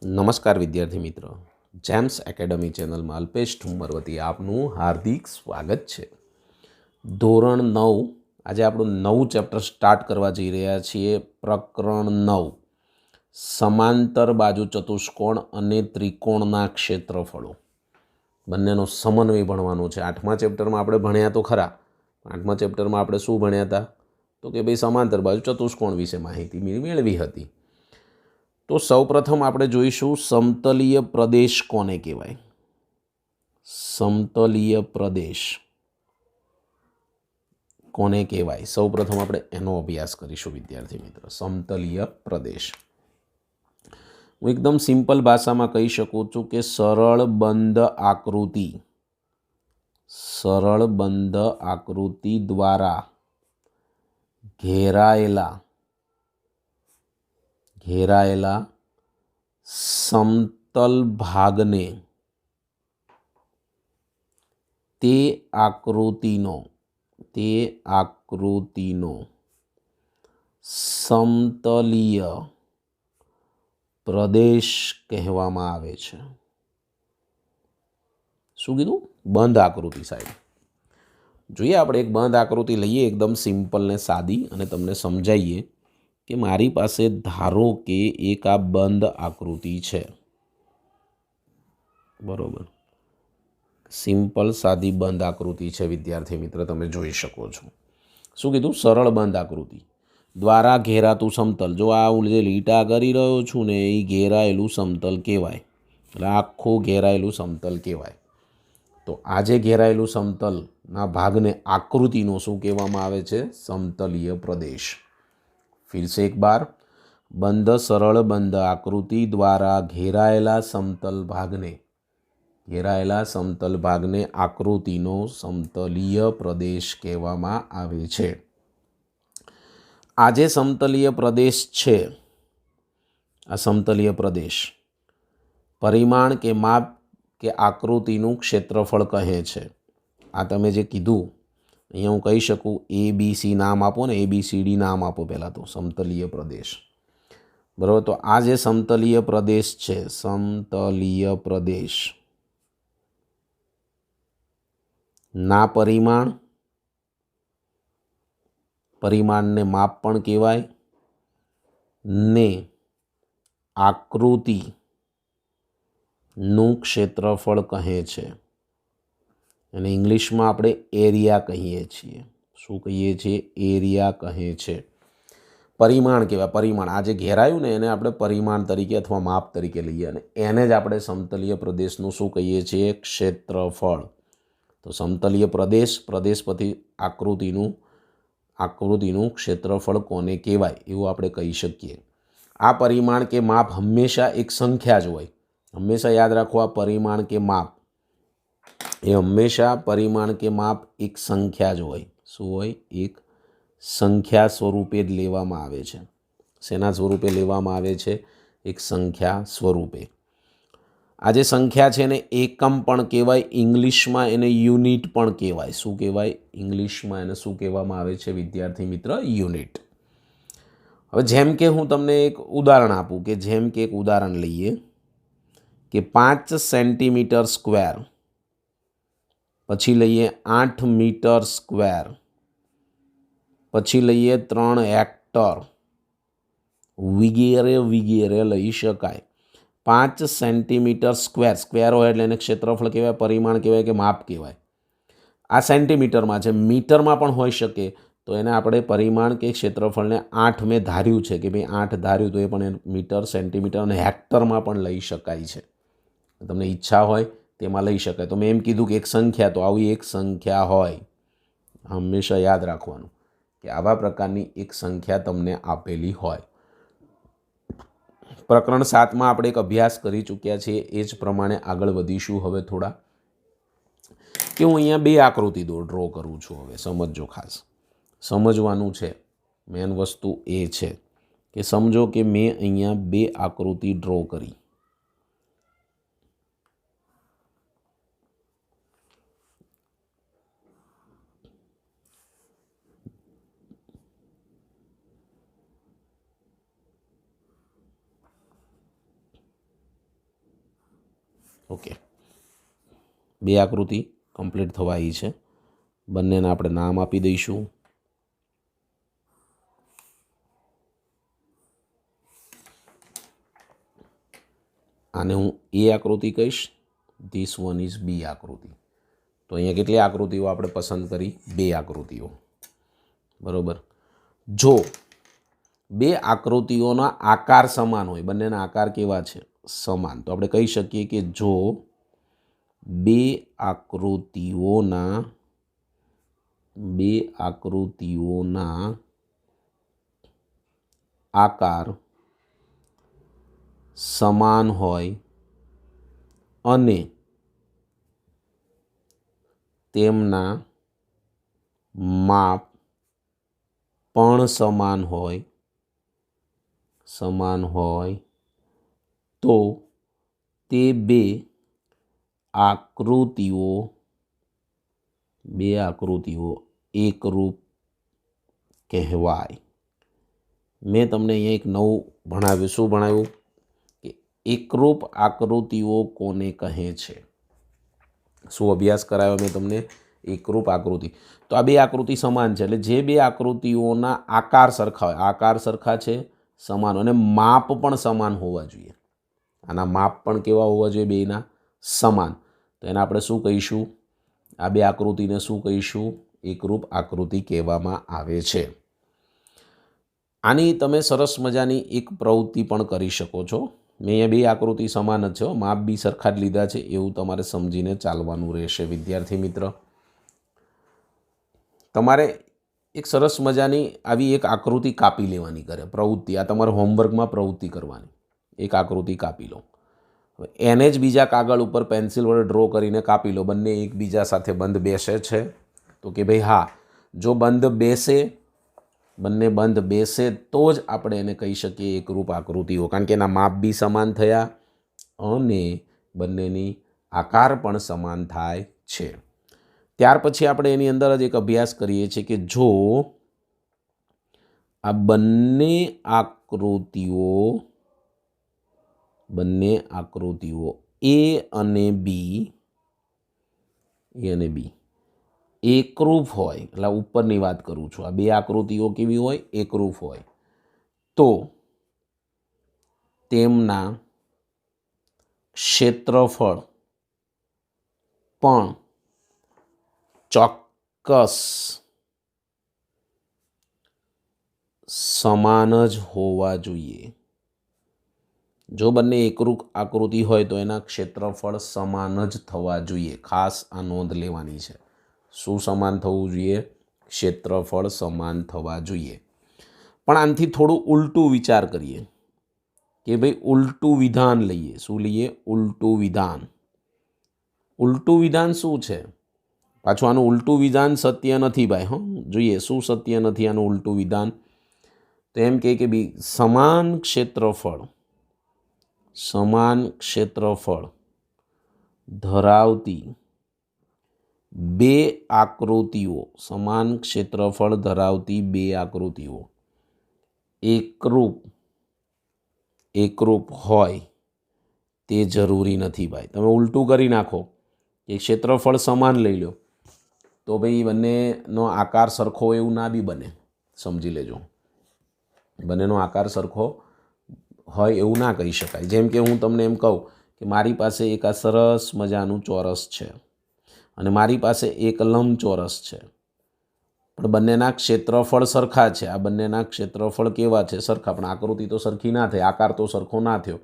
નમસ્કાર વિદ્યાર્થી મિત્રો, જેમ્સ એકેડમી ચેનલમાં અલ્પેશ ઠુમ્મર વતી આપનું હાર્દિક સ્વાગત છે. ધોરણ 9 આજે આપણું નવું ચેપ્ટર સ્ટાર્ટ કરવા જઈ રહ્યા છીએ. પ્રકરણ 9 સમાંતર બાજુ ચતુષ્કોણ અને ત્રિકોણના ક્ષેત્રફળો બંનેનો સમન્વય ભણવાનો છે. 8મા ચેપ્ટરમાં આપણે ભણ્યા તો ખરા. 8મા ચેપ્ટરમાં આપણે શું ભણ્યા હતા? તો કે ભાઈ સમાંતર બાજુ ચતુષ્કોણ વિશે માહિતી મેળવી હતી. તો સૌપ્રથમ આપણે જોઈશું સમતલીય પ્રદેશ કોને કહેવાય. સમતલીય પ્રદેશ કોને કહેવાય? સૌપ્રથમ આપણે એનો અભ્યાસ કરીશું વિદ્યાર્થી મિત્રો. સમતલીય પ્રદેશ હું એકદમ સિમ્પલ ભાષામાં કહી શકું છું કે સરળ બંધ આકૃતિ દ્વારા ઘેરાયેલા સમતલ ભાગને તે આકૃતિનો સમતલીય પ્રદેશ કહેવામાં આવે છે. શું કીધું? બંધ આકૃતિ. સાહેબ જોઈએ આપણે એક બંધ આકૃતિ લઈએ, એકદમ સિમ્પલ ને સાદી, અને તમને સમજાવીએ કે મારી પાસે ધારો કે એક આ બંધ આકૃતિ છે. બરોબર, સિમ્પલ સાદી બંધ આકૃતિ છે વિદ્યાર્થી મિત્ર, તમે જોઈ શકો છો. શું કીધું? સરળ બંધ આકૃતિ દ્વારા ઘેરાતું સમતલ. જો આ હું જે લીટા કરી રહ્યો છું ને એ ઘેરાયેલું સમતલ કહેવાય, એટલે આખું ઘેરાયેલું સમતલ કહેવાય. તો આ જે ઘેરાયેલું સમતલના ભાગને આકૃતિનો શું કહેવામાં આવે છે? સમતલીય પ્રદેશ. फिर से एक बार, સરળ બંધ આકૃતિ દ્વારા ઘેરાયેલા સમતલ ભાગને આકૃતિનો સમતલીય પ્રદેશ કહેવામાં આવે છે. આ જે સમતલીય પ્રદેશ છે, આ સમતલીય પ્રદેશ પરિમાણ કે માપ કે આકૃતિનું ક્ષેત્રફળ કહે છે. આ તમે જે કીધું અહીંયા હું કહી શકું ABC નામ આપો ને, ABCD નામ આપો પહેલાં તો સમતલીય પ્રદેશ. બરાબર, તો આ જે સમતલીય પ્રદેશ છે, સમતલીય પ્રદેશ ના પરિમાણને માપ પણ કહેવાય ને આકૃતિનું ક્ષેત્રફળ કહે છે. અને ઇંગ્લિશમાં આપણે એરિયા કહીએ છીએ. શું કહીએ છીએ? એરિયા કહે છે. પરિમાણ કહેવાય. પરિમાણ, આ જે ઘેરાયું ને એને આપણે પરિમાણ તરીકે અથવા માપ તરીકે લઈએ, અને એને જ આપણે સમતલીય પ્રદેશનું શું કહીએ છીએ? ક્ષેત્રફળ. તો સમતલીય પ્રદેશ પછી આકૃતિનું ક્ષેત્રફળ કોને કહેવાય એવું આપણે કહી શકીએ. આ પરિમાણ કે માપ હંમેશા એક સંખ્યા જ હોય. હંમેશા યાદ રાખો, આ પરિમાણ કે માપ એ હંમેશા પરિમાણ કે માપ એક સંખ્યા જ હોય. શું હોય? એક સંખ્યા સ્વરૂપે જ લેવામાં આવે છે. શેના સ્વરૂપે લેવામાં આવે છે? એક સંખ્યા સ્વરૂપે. આ જે સંખ્યા છે એને એકમ પણ કહેવાય, ઇંગ્લિશમાં એને યુનિટ પણ કહેવાય. શું કહેવાય? ઇંગ્લિશમાં એને શું કહેવામાં આવે છે વિદ્યાર્થી મિત્ર? યુનિટ. હવે જેમ કે હું તમને એક ઉદાહરણ આપું, કે જેમ કે એક ઉદાહરણ લઈએ કે 5 સેન્ટીમીટર સ્ક્વેર, પછી લઈએ 8 મીટર સ્ક્વેર, પછી લઈએ 3 હેક્ટર વગેરે લઈ શકાય. 5 સેન્ટીમીટર સ્ક્વેર હોય એટલે એને ક્ષેત્રફળ કહેવાય, પરિમાણ કહેવાય કે માપ કહેવાય. આ સેન્ટીમીટરમાં છે, મીટરમાં પણ હોઈ શકે, તો એને આપણે પરિમાણ કે ક્ષેત્રફળને 8 મેં ધાર્યું છે કે ભાઈ 8 ધાર્યું, તો એ પણ મીટર, સેન્ટીમીટર અને હેક્ટરમાં પણ લઈ શકાય છે. તમને ઈચ્છા હોય તેમાં લઈ શકાય. તો મેં એમ કીધું કે એક સંખ્યા, તો આવી એક સંખ્યા હોય. હંમેશા યાદ રાખવાનું કે આવા પ્રકારની એક સંખ્યા તમને આપેલી હોય. પ્રકરણ 7માં આપણે એક અભ્યાસ કરી ચૂક્યા છીએ, એ જ પ્રમાણે આગળ વધીશું. હવે થોડા કે હું અહીંયા 2 આકૃતિ ડ્રો કરું છું. હવે સમજો, ખાસ સમજવાનું છે. મેન વસ્તુ એ છે કે સમજો કે મેં અહીંયા 2 આકૃતિ ડ્રો કરી. ઓકે, બે આકૃતિ કમ્પ્લીટ થવા આવી છે. બંનેને આપણે નામ આપી દઈશું. આને હું એ આકૃતિ કહીશ, ધીસ વન ઇઝ બી આકૃતિ. તો અહીંયા કેટલી આકૃતિઓ આપણે પસંદ કરી? બે આકૃતિઓ. બરાબર. જો બે આકૃતિઓના આકાર સમાન હોય, બંનેના આકાર કેવા છે? સમાન. તો આપણે કહી શકીએ કે જો બે આકૃતિઓના આકાર સમાન હોય અને તેમના માપ પણ સમાન હોય તો તે બે આકૃતિઓ એકરૂપ કહેવાય. મેં તમને અહીંયા એક નવું ભણાવ્યું. શું ભણાવ્યું? કે એકરૂપ આકૃતિઓ કોને કહે છે? શું અભ્યાસ કરાયો મેં તમને? એકરૂપ આકૃતિ. તો આ બે આકૃતિ સમાન છે, એટલે જે બે આકૃતિઓના આકાર સરખા હોય, આકાર સરખા છે, સમાન, અને માપ પણ સમાન હોવા જોઈએ. આના માપ પણ કેવા હોવા જોઈએ? બેના સમાન. તો એને આપણે શું કહીશું? આ બે આકૃતિને શું કહીશું? એકરૂપ આકૃતિ કહેવામાં આવે છે. આની તમે સરસ મજાની એક પ્રવૃત્તિ પણ કરી શકો છો. મેં અહીંયા બે આકૃતિ સમાન જ છે, માપ બી સરખા જ લીધા છે, એવું તમારે સમજીને ચાલવાનું રહેશે. વિદ્યાર્થી મિત્ર, તમારે એક સરસ મજાની આવી એક આકૃતિ કાપી લેવાની કરે પ્રવૃત્તિ. આ તમારે હોમવર્કમાં પ્રવૃત્તિ કરવાની. એક આકૃતિ કાપી લો, એને જ બીજા કાગળ ઉપર પેન્સિલ વડે ડ્રો કરીને કાપી લો. બંને એકબીજા સાથે બંધ બેસે છે? તો કે ભાઈ હા, જો બંધ બેસે, બંને બંધ બેસે તો જ આપણે એને કહી શકીએ એકરૂપ આકૃતિઓ, કારણ કે એના માપ બી સમાન થયા અને બંનેની આકાર પણ સમાન થાય છે. ત્યાર પછી આપણે એની અંદર જ એક અભ્યાસ કરીએ છીએ કે જો આ બંને આકૃતિઓ એ અને બી એકરૂપ હોય, એટલે ઉપરની વાત કરું છું, આ બે આકૃતિઓ કેવી હોય? એકરૂપ હોય, તો તેમના ક્ષેત્રફળ પણ ચોક્કસ સમાન જ હોવા જોઈએ. જો બંને એકરૂપ આકૃતિ હોય તો એના ક્ષેત્રફળ સમાન જ થવા જોઈએ. ખાસ આ નોંધ લેવાની છે. શું સમાન થવું જોઈએ? ક્ષેત્રફળ સમાન થવા જોઈએ. પણ આનાથી થોડું ઉલટું વિચાર કરીએ કે ભાઈ ઉલટું વિધાન લઈએ. શું લઈએ? ઉલટું વિધાન. ઉલટું વિધાન શું છે? પાછું આનું ઉલટું વિધાન સત્ય નથી ભાઈ. જોઈએ શું સત્ય નથી આનું ઉલટું વિધાન. તો એમ કે સમાન ક્ષેત્રફળ ધરાવતી બે આકૃતિઓ, સમાન ક્ષેત્રફળ ધરાવતી બે આકૃતિઓ એકરૂપ હોય તે જરૂરી નથી ભાઈ. તમે ઉલટું કરી નાખો કે ક્ષેત્રફળ સમાન લઈ લો તો ભાઈ બંનેનો આકાર સરખો એવું ના બી બને. સમજી લેજો, બંનેનો આકાર સરખો હોય એવું ના કહી શકાય. જેમ કે હું તમને એમ કહું કે મારી પાસે એક આ સરસ મજાનું ચોરસ છે અને મારી પાસે એક લંબચોરસ છે, પણ બંનેના ક્ષેત્રફળ સરખા છે. આ બંનેના ક્ષેત્રફળ કેવા છે? સરખા. પણ આકૃતિ તો સરખી ના થઈ, આકાર તો સરખો ના થયો.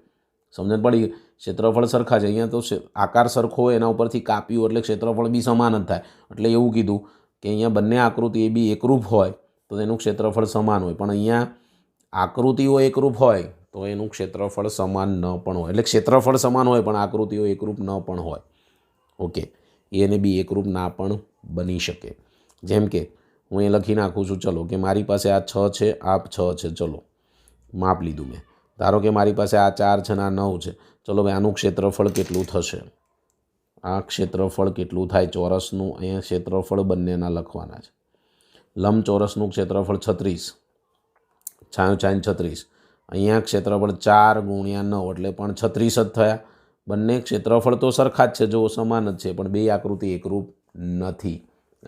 સમજણ પડી? ક્ષેત્રફળ સરખા છે, અહીંયા તો આકાર સરખો હોય એના ઉપરથી કાપ્યું એટલે ક્ષેત્રફળ બી સમાન જ થાય. એટલે એવું કીધું કે અહીંયા બંને આકૃતિ એ બી એકરૂપ હોય તો એનું ક્ષેત્રફળ સમાન હોય, પણ અહીંયા આકૃતિઓ એકરૂપ હોય તો એનું ક્ષેત્રફળ સમાન ન પણ હોય. એટલે ક્ષેત્રફળ સમાન હોય પણ આકૃતિઓ એકરૂપ ન પણ હોય. ઓકે, એને બી એકરૂપ ના પણ બની શકે. જેમ કે હું એ લખી નાખું છું, ચલો કે મારી પાસે આ 6 છે, આ 6 છે. ચલો માપ લીધું મેં. ધારો કે મારી પાસે આ 4 છે અને આ 9 છે. ચલો ભાઈ આનું ક્ષેત્રફળ કેટલું થશે? આ ક્ષેત્રફળ કેટલું થાય ચોરસનું? અહીંયા ક્ષેત્રફળ બંનેના લખવાના છે. લંબચોરસનું ક્ષેત્રફળ 36, 36. અહીંયા ક્ષેત્રફળ 4 × 9 એટલે પણ 36 જ થયા. બંને ક્ષેત્રફળ તો સરખા જ છે, જો સમાન જ છે, પણ બે આકૃતિ એકરૂપ નથી.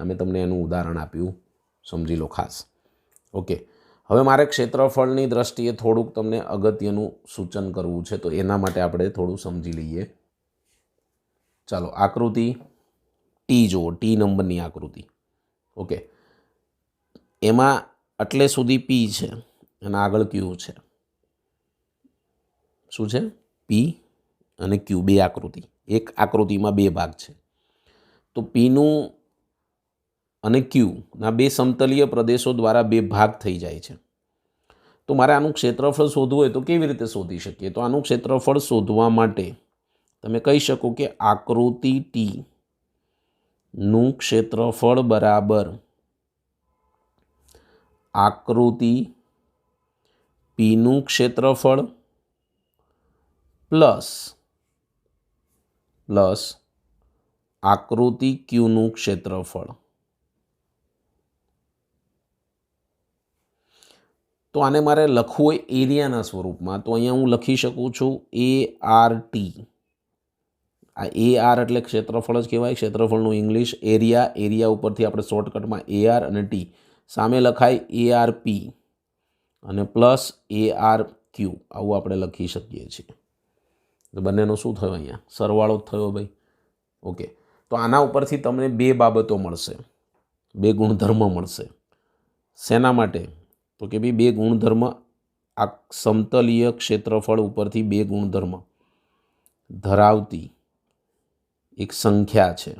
અમે તમને એનું ઉદાહરણ આપ્યું, સમજી લો ખાસ. ઓકે, હવે મારે ક્ષેત્રફળની દ્રષ્ટિએ થોડુંક તમને અગત્યનું સૂચન કરવું છે, તો એના માટે આપણે થોડું સમજી લઈએ. ચાલો, આકૃતિ ટી જુઓ, ટી નંબરની આકૃતિ. ઓકે, એમાં એટલે સુધી પી છે અને આગળ ક્યુ છે. શું છે? પી અને ક્યુ, બે આકૃતિ. એક આકૃતિમાં બે ભાગ છે. તો પીનું અને ક્યુના બે સમતલીય પ્રદેશો દ્વારા બે ભાગ થઈ જાય છે. તો મારે આનું ક્ષેત્રફળ શોધવું હોય તો કેવી રીતે શોધી શકીએ? તો આનું ક્ષેત્રફળ શોધવા માટે તમે કહી શકો કે આકૃતિ ટી નું ક્ષેત્રફળ બરાબર આકૃતિ પીનું ક્ષેત્રફળ પ્લસ આકૃતિ ક્યુનું ક્ષેત્રફળ. તો આને મારે લખવું હોય એરિયાના સ્વરૂપમાં, તો અહીંયા હું લખી શકું છું ART. આ AR એટલે ક્ષેત્રફળ જ કહેવાય, ક્ષેત્રફળનું ઇંગ્લિશ એરિયા. એરિયા ઉપરથી આપણે શોર્ટકટમાં AR અને T સામે લખાય ARP અને પ્લસ ARQ, આવું આપણે લખી શકીએ છીએ. તો બંનેનો શું થયો? અહીંયા સરવાળો જ થયો ભાઈ. ઓકે, તો આના ઉપરથી તમને બે બાબતો મળશે, બે ગુણધર્મ મળશે. શેના માટે? તો કે ભાઈ બે ગુણધર્મ, આ સમતલીય ક્ષેત્રફળ ઉપરથી બે ગુણધર્મ ધરાવતી એક સંખ્યા છે.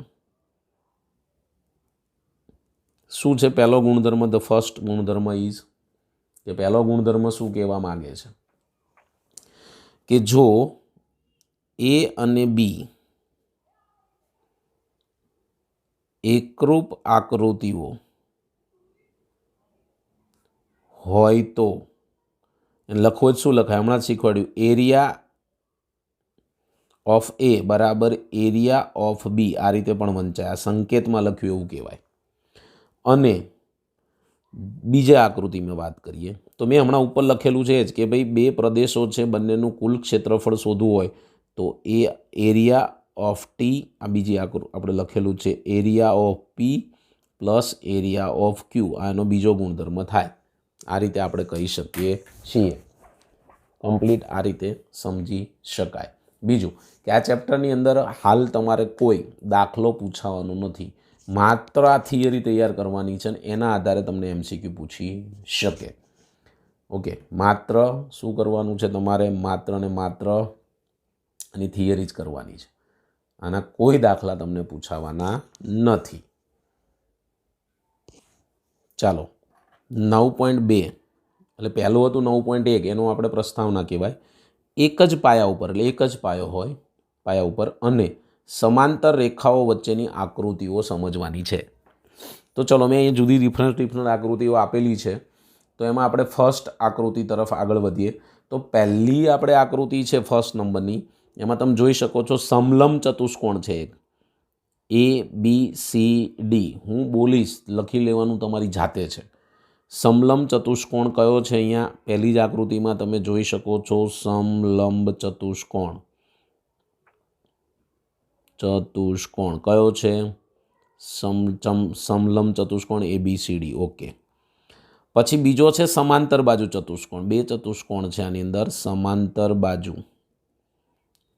શું છે પહેલો ગુણધર્મ? ધ ફર્સ્ટ ગુણધર્મ ઇઝ, કે પહેલો ગુણધર્મ શું કહેવા માંગે છે કે જો A અને B એકરૂપ આકૃતિઓ હોય તો લખવો જ શું લખાય? હમણાં જ શીખવાડ્યું, એરિયા ઓફ A બરાબર એરિયા ઓફ B. આ રીતે પણ વંચાય, આ સંકેતમાં લખ્યું એવું કહેવાય. અને બીજા આકૃતિમાં વાત કરીએ તો મેં હમણાં ઉપર લખેલું છે જ કે ભાઈ બે પ્રદેશો છે, બંનેનું કુલ ક્ષેત્રફળ શોધવું હોય તો એ એરિયા ઓફ ટી, આ બીજી આપણે લખેલું છે area of P plus area of Q, આનો બીજો ગુણધર્મ થાય. આ રીતે આપણે કહી શકીએ છીએ. કમ્પ્લીટ આ રીતે સમજી શકાય. બીજું કે આ ચેપ્ટરની અંદર હાલ તમારે કોઈ દાખલો પૂછાવાનો નથી, માત્ર આ થિયરી તૈયાર કરવાની છે અને એના આધારે તમને MCQ પૂછી શકે. ઓકે, માત્ર શું કરવાનું છે તમારે? માત્ર ને માત્ર આની થિયરી જ કરવાની છે. આના કોઈ દાખલા તમને પૂછાવાના નથી. ચાલો, 9.2 એટલે પહેલું હતું 9.1, એનો આપણે પ્રસ્તાવના કહેવાય. એક જ પાયા ઉપર, એટલે એક જ પાયો હોય, પાયા ઉપર અને સમાંતર રેખાઓ વચ્ચેની આકૃતિઓ સમજવાની છે. તો ચલો, મેં અહીં જુદી ડિફરન્ટ આકૃતિઓ આપેલી છે. તો એમાં આપણે ફર્સ્ટ આકૃતિ તરફ આગળ વધીએ. તો પહેલી આપણે આકૃતિ છે ફર્સ્ટ નંબરની, એમાં તમે જોઈ શકો છો સમલંબ ચતુષ્કોણ છે એક, ABCD. હું બોલીશ, લખી લેવાનું તમારી જાતે છે. સમલંબ ચતુષ્કોણ કયો છે? અહીંયા પહેલી જ આકૃતિમાં તમે જોઈ શકો છો સમલંબ ચતુષ્કોણ. કયો છે? સમલંબ ચતુષ્કોણ ABCD. ઓકે, પછી બીજો છે સમાંતર બાજુ ચતુષ્કોણ. બે ચતુષ્કોણ છે આની અંદર, સમાંતર બાજુ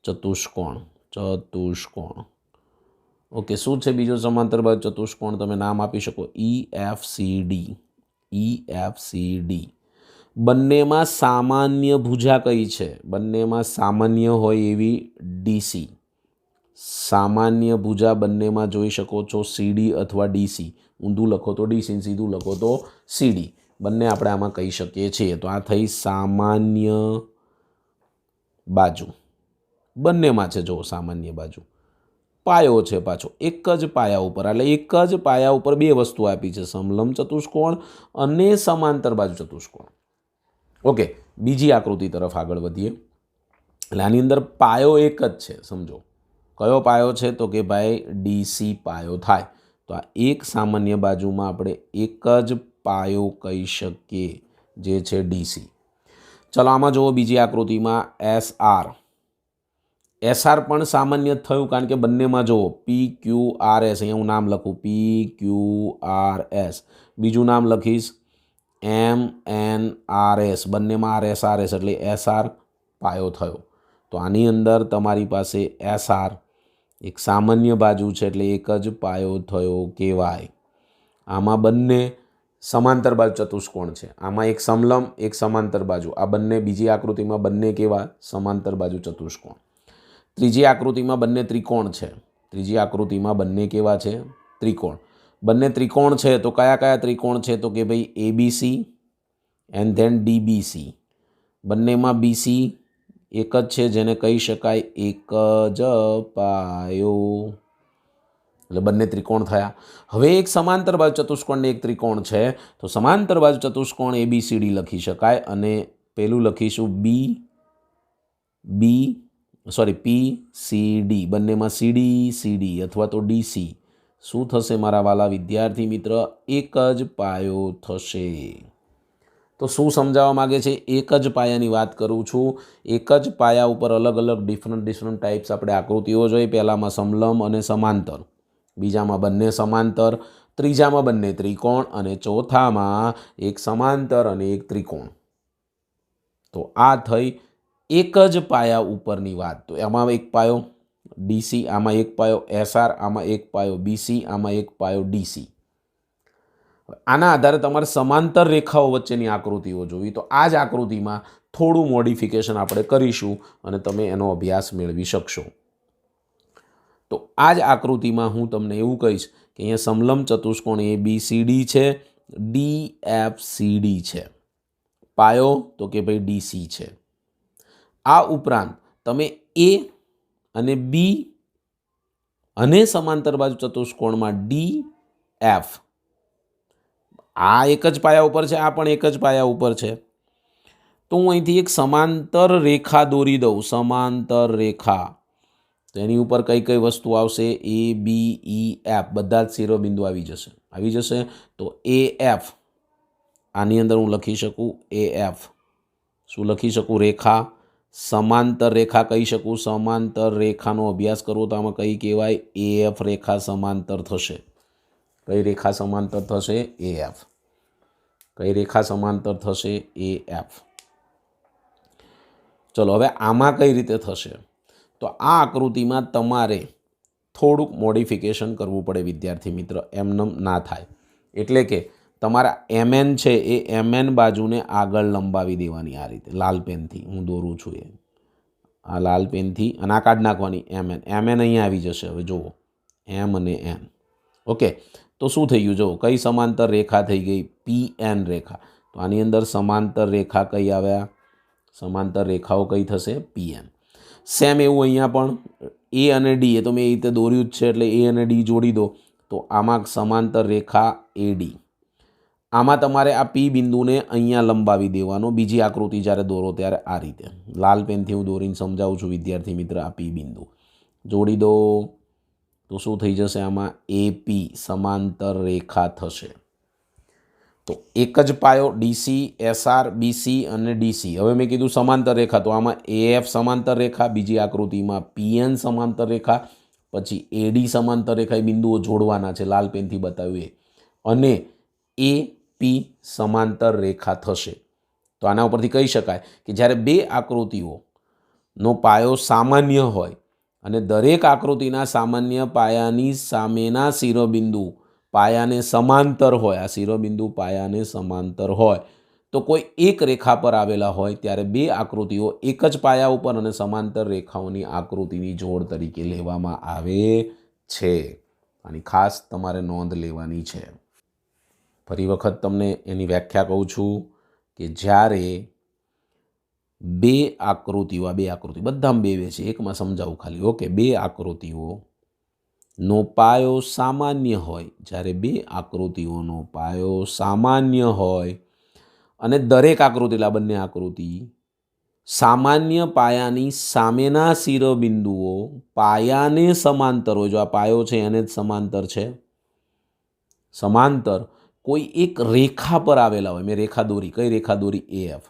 ચતુષ્કોણ. ઓકે, શું છે બીજો સમાંતર બાજુ ચતુષ્કોણ? તમે નામ આપી શકો, EFCD. બંનેમાં સામાન્ય ભુજા કઈ છે? બંનેમાં સામાન્ય હોય એવી DC. સામાન્ય ભુજા બંનેમાં જોઈ શકો છો CD અથવા DC. ઊંધું લખો તો DC, સીધું લખો તો CD. બંને આપણે આમાં કહી શકીએ છીએ. તો આ થઈ સામાન્ય બાજુ. બંનેમાં છે જો સામાન્ય બાજુ. પાયો છે પાછો એક જ પાયા ઉપર, એટલે એક જ પાયા ઉપર બે વસ્તુ આપી છે, સમલંબ ચતુષ્કોણ અને સમાંતર બાજુ ચતુષ્કોણ. ઓકે, બીજી આકૃતિ તરફ આગળ વધીએ. એટલે આની અંદર પાયો એક જ છે, સમજો. કયો પાયો છે? તો કે ભાઈ DC પાયો થાય. તો આ એક સામાન્ય બાજુમાં આપણે એક જ પાયો કહી શકીએ, જે છે DC. ચલો, આમાં જુઓ બીજી આકૃતિમાં SR. એસઆર પણ સામાન્ય થયું, કારણ કે બંનેમાં જુઓ PQRS, અહીંયા હું નામ લખું PQRS, બીજું નામ લખીશ MNRS, બંનેમાં RSRS એટલે એસઆર પાયો થયો. તો આની અંદર તમારી પાસે એસઆર એક સામાન્ય બાજુ છે એટલે એક જ પાયો થયો કહેવાય. આમાં બંને સમાંતર બાજુ ચતુષ્કોણ છે, આમાં એક સમલંબ એક સમાંતર બાજુ, આ બંને બીજી આકૃતિમાં બંને કેવા સમાંતર બાજુ ચતુષ્કોણ. ત્રીજી આકૃતિમાં બંને ત્રિકોણ છે, ત્રીજી આકૃતિમાં બંને કેવા છે ત્રિકોણ. બંને ત્રિકોણ છે તો કયા કયા ત્રિકોણ છે તો કે ભાઈ ABC એન્ડ ધેન DBC. બંનેમાં BC એક જ છે જેને કહી શકાય એક જ પાયો, એટલે બંને ત્રિકોણ થયા. હવે એક સમાંતર બાજુ ચતુષ્કોણ એક ત્રિકોણ છે તો સમાંતર બાજુ ચતુષ્કોણ ABCD લખી શકાય, અને પેલું લખીશું PCD, બંનેમાં CD અથવા તો DC. શું થશે મારા વાલા વિદ્યાર્થી મિત્ર? એક જ પાયો થશે. તો શું સમજાવવા માગે છે? એક જ પાયાની વાત કરું છું. એક જ પાયા ઉપર અલગ અલગ ડિફરન્ટ ટાઈપ્સ આપણે આકૃતિઓ જોઈ. પહેલામાં સમલંબ અને સમાંતર, બીજામાં બંને સમાંતર, ત્રીજામાં બંને ત્રિકોણ, અને ચોથામાં એક સમાંતર અને એક ત્રિકોણ. તો આ થઈ એક જ પાયા ઉપરની વાત. તો એમાં એક પાયો DC, આમાં એક પાયો SR, આમાં એક પાયો BC, આમાં એક પાયો DC. આના આધારે તમારે સમાંતર રેખાઓ વચ્ચેની આકૃતિઓ જોવી. તો આ જ આકૃતિમાં થોડું મોડિફિકેશન આપણે કરીશું અને તમે એનો અભ્યાસ મેળવી શકશો. તો આ જ આકૃતિમાં હું તમને એવું કહીશ કે અહીંયા સમલંબ ચતુષ્કોણ ABCD છે, DFCD છે, પાયો તો કે ભાઈ DC છે. આ ઉપરાંત તમે A અને B અને સમાંતર બાજુ ચતુષ્કોણમાં DF, આ એક જ પાયા ઉપર છે, આ પણ એક જ પાયા ઉપર છે. તો હું અહીંથી એક સમાંતર રેખા દોરી દઉં, સમાંતર રેખા. તો એની ઉપર કઈ કઈ વસ્તુ આવશે? ABEF, બધા જ શિરોબિંદુ આવી જશે. તો AF, આની અંદર હું લખી શકું AF. શું લખી શકું? રેખા. સમાંતર રેખા કહી શકું. સમાંતર રેખાનો અભ્યાસ કરવો તો આમાં કઈ કહેવાય? AF રેખા સમાંતર થશે. કઈ રેખા સમાંતર થશે? AF. કઈ રેખા સમાંતર થશે? AF. ચલો હવે આમાં કઈ રીતે થશે? તો આ આકૃતિમાં તમારે થોડુંક મોડિફિકેશન કરવું પડે વિદ્યાર્થી મિત્ર, એમનેમ ના થાય. એટલે કે તમારા MN છે એ MN બાજુને આગળ લંબાવી દેવાની. આ રીતે લાલ પેનથી હું દોરું છું, આ લાલ પેનથી, અને આ કાઢી નાખવાની MN અહીંયા આવી જશે. હવે જુઓ M અને N. ઓકે, તો શું થઈ ગયું? જુઓ કઈ સમાંતર રેખા થઈ ગઈ? PN રેખા. તો આની અંદર સમાંતર રેખા કઈ આવ્યા? સમાંતર રેખાઓ કઈ થશે? PN. સેમ એવું અહીંયા પણ A અને D, એ તો મેં એ રીતે દોર્યું જ છે એટલે A અને D જોડી દો. તો આમાં સમાંતર રેખા AD. આમાં તમારે આ P બિંદુને અહીંયા લંબાવી દેવાનો. બીજી આકૃતિ જ્યારે દોરો ત્યારે આ રીતે લાલ પેનથી હું દોરીને સમજાવું છું વિદ્યાર્થી મિત્ર. આ P બિંદુ જોડી દો તો શું થઈ જશે? આમાં AP સમાંતર રેખા થશે. તો એક જ પાયો DC, SR, BC અને DC. હવે મેં કીધું સમાંતર રેખા, તો આમાં AF સમાંતર રેખા, બીજી આકૃતિમાં PN સમાંતર રેખા, પછી AD સમાંતર રેખા. એ બિંદુઓ જોડવાના છે, લાલ પેનથી બતાવ્યું એ. અને AP સમાંતર રેખા થશે. તો આના ઉપરથી કહી શકાય કે જ્યારે બે આકૃતિઓનો પાયો સામાન્ય હોય અને દરેક આકૃતિના સામાન્ય પાયાની સામેના શિરોબિંદુ પાયાને સમાંતર હોય, આ શિરોબિંદુ પાયાને સમાંતર હોય, તો કોઈ એક રેખા પર આવેલા હોય ત્યારે બે આકૃતિઓ એક જ પાયા ઉપર અને સમાંતર રેખાઓની આકૃતિની જોડ તરીકે લેવામાં આવે છે. આની ખાસ તમારે નોંધ લેવાની છે. ફરી વખત તમને એની વ્યાખ્યા કહું છું કે જ્યારે બે આકૃતિઓ, આ બે આકૃતિ બધામાં બે છે, એકમાં સમજાવું ખાલી. ઓકે, બે આકૃતિઓનો પાયો સામાન્ય હોય, જ્યારે બે આકૃતિઓનો પાયો સામાન્ય હોય અને દરેક આકૃતિ, એટલે બંને આકૃતિ સામાન્ય પાયાની સામેના શિરોબિંદુઓ પાયાને સમાંતર હોય. જો આ પાયો છે એને જ સમાંતર છે, સમાંતર કોઈ એક રેખા પર આવેલા હોય. મેં રેખા દોરી, કઈ રેખા દોરી? AF.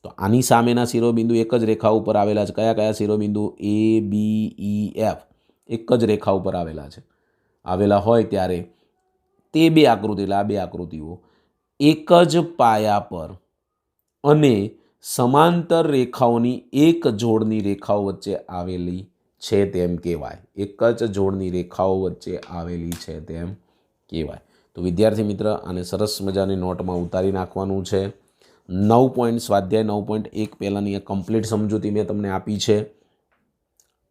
તો આની સામેના શિરોબિંદુ એક જ રેખા ઉપર આવેલા છે. કયા કયા શિરોબિંદુ? A, B, E, F એક જ રેખા ઉપર આવેલા હોય ત્યારે તે બે આકૃતિ, એટલે આ બે આકૃતિઓ એક જ પાયા પર અને સમાંતર રેખાઓની એક જોડની રેખાઓ વચ્ચે આવેલી છે તેમ કહેવાય. એક જ જોડની રેખાઓ વચ્ચે આવેલી છે તેમ કહેવાય. તો વિદ્યાર્થી મિત્ર, આને સરસ મજાની નોટમાં ઉતારી નાખવાનું છે. 9 પોઈન્ટ સ્વાધ્યાય 9.1 પહેલાંની એક કમ્પ્લીટ સમજૂતી મેં તમને આપી છે.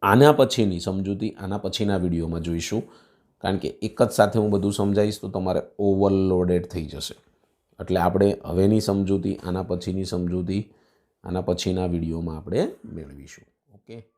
આના પછીની સમજૂતી આના પછીના વિડીયોમાં જોઈશું, કારણ કે એક જ સાથે હું બધું સમજાવીશ તો તમારે ઓવરલોડેડ થઈ જશે. એટલે આપણે હવેની સમજૂતી, આના પછીની સમજૂતી આના પછીના વિડીયોમાં આપણે મેળવીશું. ઓકે.